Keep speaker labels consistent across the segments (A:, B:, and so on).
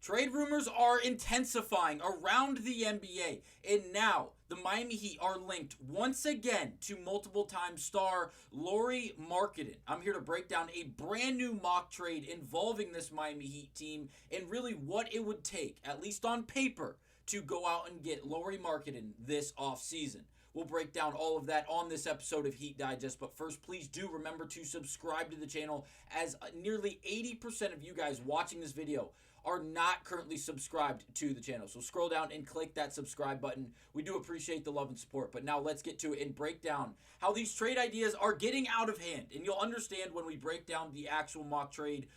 A: Trade rumors are intensifying around the NBA, and now the Miami Heat are linked once again to multiple-time star Lauri Markkanen. I'm here to break down a brand new mock trade involving this Miami Heat team and really what it would take, at least on paper, to go out and get Lauri Markkanen this offseason. We'll break down all of that on this episode of Heat Digest, but first, please do remember to subscribe to the channel, as nearly 80% of you guys watching this video are not currently subscribed to the channel. So scroll down and click that subscribe button. We do appreciate the love and support, but now let's get to it and break down how these trade ideas are getting out of hand. And you'll understand when we break down the actual mock trade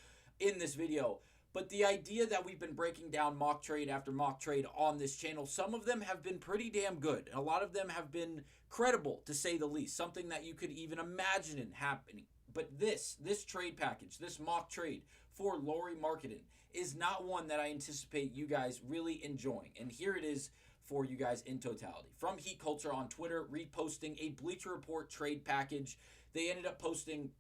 A: in this video. But the idea that we've been breaking down mock trade after mock trade on this channel, some of them have been pretty damn good. A lot of them have been credible, to say the least. Something that you could even imagine happening. But this trade package, this mock trade for Lauri Markkanen, is not one that I anticipate you guys really enjoying. And here it is for you guys in totality. From Heat Culture on Twitter, reposting a Bleacher Report trade package. They ended up posting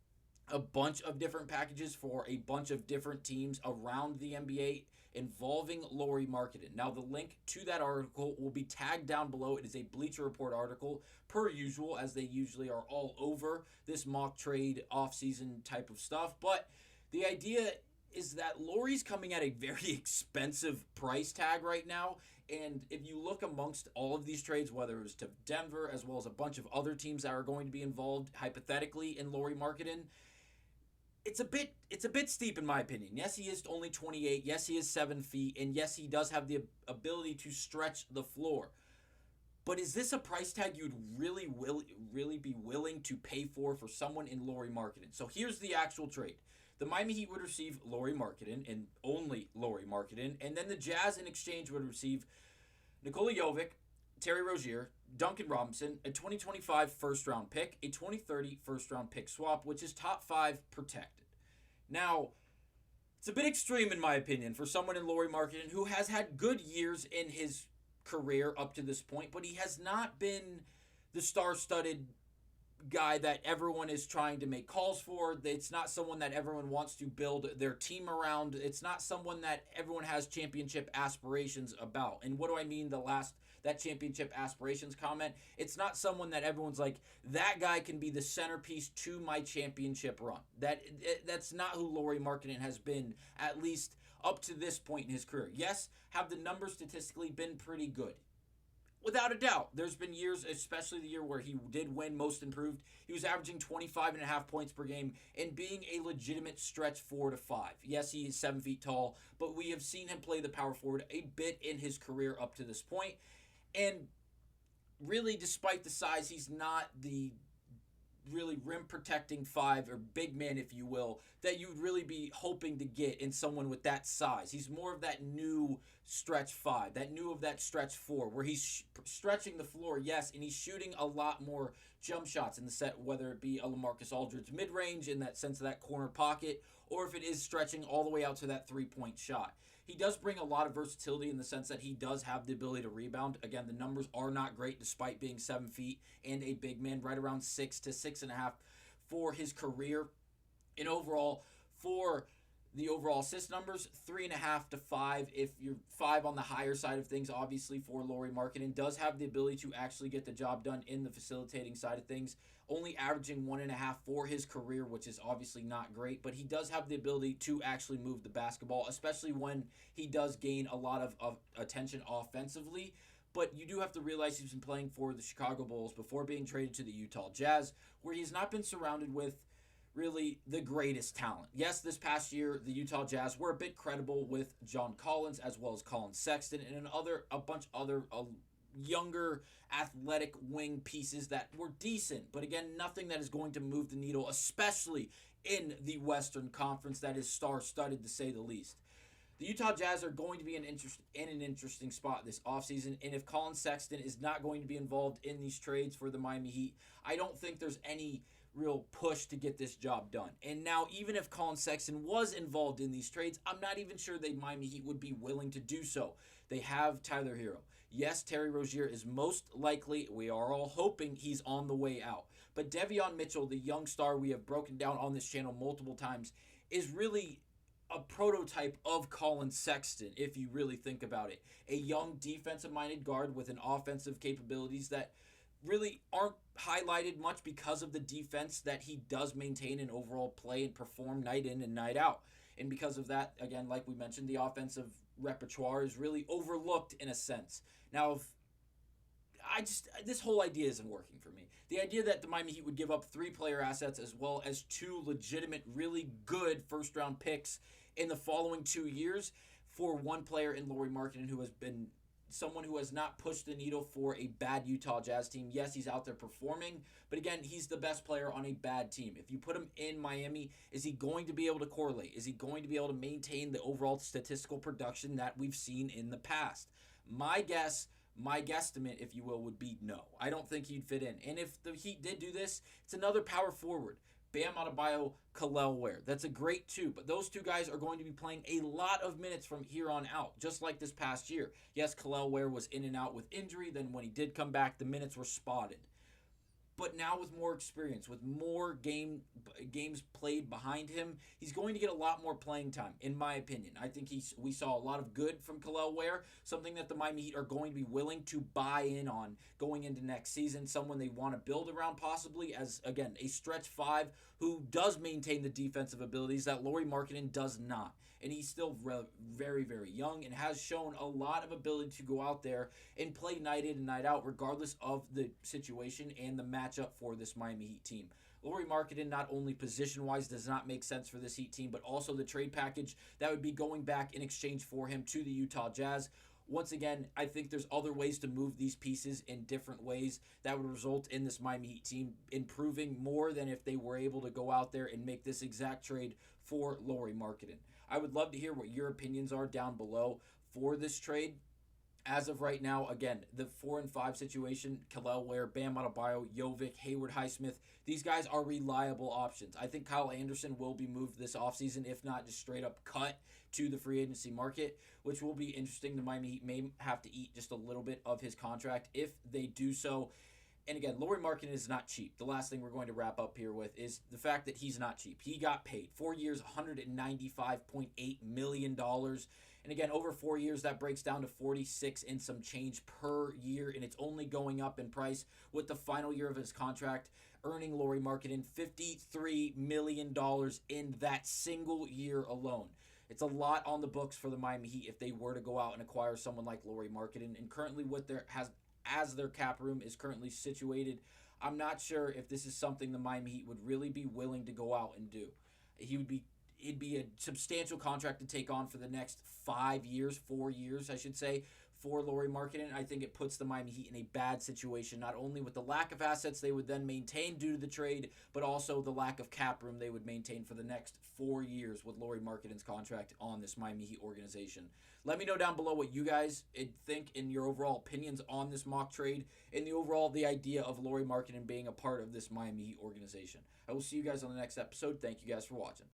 A: a bunch of different packages for a bunch of different teams around the NBA involving Lauri Markkanen. Now, the link to that article will be tagged down below. It is a Bleacher Report article, per usual, as they usually are all over this mock trade offseason type of stuff. But the idea is that Lauri's coming at a very expensive price tag right now. And if you look amongst all of these trades, whether it was to Denver as well as a bunch of other teams that are going to be involved hypothetically in Lauri Markkanen, it's a bit steep in my opinion. Yes, he is only 28. Yes, he is 7 feet. And yes, he does have the ability to stretch the floor. But is this a price tag you'd really be willing to pay for someone in Lauri Markkanen? So here's the actual trade. The Miami Heat would receive Lauri Markkanen and only Lauri Markkanen. And then the Jazz in exchange would receive Nikola Jovic, Terry Rozier, Duncan Robinson, a 2025 first-round pick, a 2030 first-round pick swap, which is top 5 protected. Now, it's a bit extreme in my opinion for someone in Lauri Markkanen who has had good years in his career up to this point, but he has not been the star-studded guy that everyone is trying to make calls for. It's not someone that everyone wants to build their team around. It's not someone that everyone has championship aspirations about. And what do I mean that championship aspirations comment? It's not someone that everyone's like, that guy can be the centerpiece to my championship run. That's not who Lauri Markkanen has been, at least up to this point in his career. Yes, have the numbers statistically been pretty good? Without a doubt. There's been years, especially the year where he did win Most Improved, he was averaging 25.5 points per game and being a legitimate stretch 4 to 5. Yes, he is 7 feet tall, but we have seen him play the power forward a bit in his career up to this point. And really, despite the size, he's not the really rim protecting 5 or big man, if you will, that you'd really be hoping to get in someone with that size. He's more of that new stretch 5, that stretch 4, where he's stretching the floor, yes, and he's shooting a lot more jump shots in the set, whether it be a LaMarcus Aldridge mid-range in that sense of that corner pocket, or if it is stretching all the way out to that three-point shot. He does bring a lot of versatility in the sense that he does have the ability to rebound. Again, the numbers are not great despite being 7 feet and a big man, right around 6 to 6.5 for his career. And overall, for the overall assist numbers, 3.5 to 5. If you're 5 on the higher side of things, obviously for Lauri Markkanen, does have the ability to actually get the job done in the facilitating side of things. Only averaging 1.5 for his career, which is obviously not great, but he does have the ability to actually move the basketball, especially when he does gain a lot of attention offensively. But you do have to realize he's been playing for the Chicago Bulls before being traded to the Utah Jazz, where he's not been surrounded with really the greatest talent. Yes, this past year, the Utah Jazz were a bit credible with John Collins as well as Colin Sexton and a bunch of other younger athletic wing pieces that were decent. But again, nothing that is going to move the needle, especially in the Western Conference that is star-studded to say the least. The Utah Jazz are going to be in an interesting spot this offseason, and if Colin Sexton is not going to be involved in these trades for the Miami Heat, I don't think there's any real push to get this job done. And now, even if Colin Sexton was involved in these trades, I'm not even sure the Miami Heat would be willing to do so. They have Tyler Hero. Yes, Terry Rozier is most likely, we are all hoping he's on the way out. But Devion Mitchell, the young star we have broken down on this channel multiple times, is really a prototype of Colin Sexton, if you really think about it. A young defensive-minded guard with an offensive capabilities that really aren't highlighted much because of the defense that he does maintain and overall play and perform night in and night out. And because of that, again, like we mentioned, the offensive repertoire is really overlooked in a sense. Now, if this whole idea isn't working for me. The idea that the Miami Heat would give up 3 player assets as well as 2 legitimate, really good first round picks in the following 2 years for 1 player in Lauri Markkanen, who has been someone who has not pushed the needle for a bad Utah Jazz team. Yes, he's out there performing, but again, he's the best player on a bad team. If you put him in Miami, is he going to be able to correlate? Is he going to be able to maintain the overall statistical production that we've seen in the past? My guesstimate, if you will, would be no. I don't think he'd fit in. And if the Heat did do this, it's another power forward. Bam Adebayo, Kel'el Ware. That's a great 2, but those 2 guys are going to be playing a lot of minutes from here on out, just like this past year. Yes, Kel'el Ware was in and out with injury. Then when he did come back, the minutes were spotted. But now with more experience, with more games played behind him, he's going to get a lot more playing time, in my opinion. I think we saw a lot of good from Kel'el Ware, something that the Miami Heat are going to be willing to buy in on going into next season, someone they want to build around possibly as, again, a stretch 5 who does maintain the defensive abilities that Lauri Markkanen does not. And he's still very, very young and has shown a lot of ability to go out there and play night in and night out regardless of the situation and the matchup for this Miami Heat team. Lauri Markkanen, not only position-wise does not make sense for this Heat team, but also the trade package that would be going back in exchange for him to the Utah Jazz. Once again, I think there's other ways to move these pieces in different ways that would result in this Miami Heat team improving more than if they were able to go out there and make this exact trade for Lauri Markkanen. I would love to hear what your opinions are down below for this trade. As of right now, again, the 4 and 5 situation, Kel'el Ware, Bam Adebayo, Jovic, Hayward Highsmith, these guys are reliable options. I think Kyle Anderson will be moved this offseason, if not just straight up cut to the free agency market, which will be interesting. The Miami Heat may have to eat just a little bit of his contract if they do so. And again, Lauri Markkanen is not cheap. The last thing we're going to wrap up here with is the fact that he's not cheap. He got paid 4 years, $195.8 million. And again, over 4 years, that breaks down to 46 and some change per year. And it's only going up in price with the final year of his contract, earning Lauri Markkanen $53 million in that single year alone. It's a lot on the books for the Miami Heat if they were to go out and acquire someone like Lauri Markkanen. And currently what as their cap room is currently situated, I'm not sure if this is something the Miami Heat would really be willing to go out and do. It'd be a substantial contract to take on for the next 4 years, I should say, for Lauri Markkanen. I think it puts the Miami Heat in a bad situation, not only with the lack of assets they would then maintain due to the trade, but also the lack of cap room they would maintain for the next 4 years with Lauri Markkanen's contract on this Miami Heat organization. Let me know down below what you guys think in your overall opinions on this mock trade and the idea of Lauri Markkanen being a part of this Miami Heat organization. I will see you guys on the next episode. Thank you guys for watching.